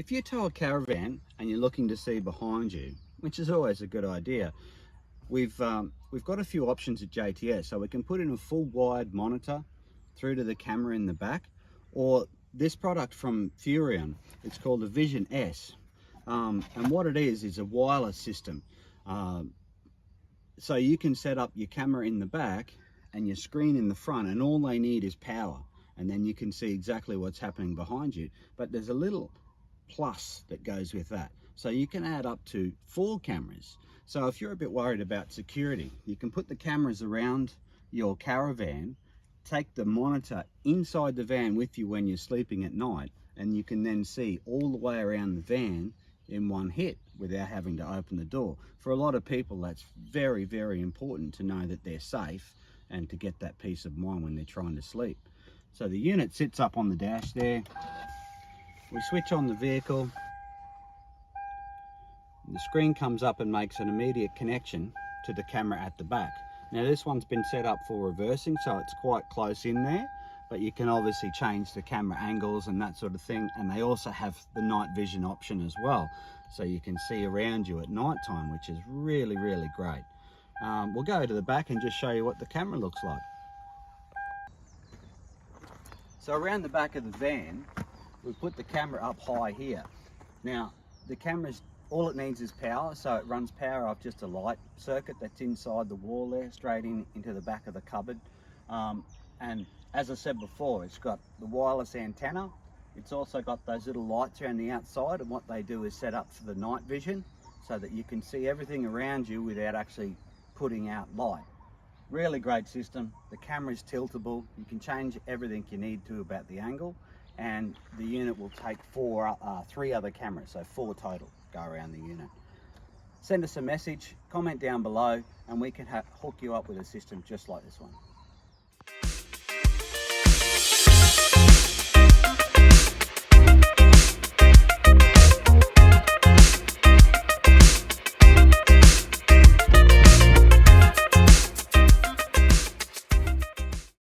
if you tow a caravan and you're looking to see behind you, which is always a good idea, we've got a few options at JTS. So we can put in a full wide monitor through to the camera in the back, or this product from Furrion, it's called the Vision S. And what it is a wireless system. So you can set up your camera in the back and your screen in the front, and all they need is power, and then you can see exactly what's happening behind you. But there's a little plus that goes with that, so you can add up to 4 cameras. So if you're a bit worried about security, you can put the cameras around your caravan, take the monitor inside the van with you when you're sleeping at night, and you can then see all the way around the van in one hit without having to open the door. For a lot of people, that's very, very important to know that they're safe and to get that peace of mind when they're trying to sleep. So the unit sits up on the dash there. We switch on the vehicle. The screen comes up and makes an immediate connection to the camera at the back. Now this one's been set up for reversing, so it's quite close in there, but you can obviously change the camera angles and that sort of thing. And they also have the night vision option as well, so you can see around you at night time, which is really, really great. We'll go to the back and just show you what the camera looks like. So around the back of the van, we put the camera up high here. Now the camera's, all it needs is power, so it runs power off just a light circuit that's inside the wall there, straight into the back of the cupboard. And as I said before, it's got the wireless antenna. It's also got those little lights around the outside, and what they do is set up for the night vision so that you can see everything around you without actually putting out light. Really great system. The camera is tiltable. You can change everything you need to about the angle, and the unit will take 3 other cameras, so 4 total go around the unit. Send us a message, comment down below, and we can hook you up with a system just like this one.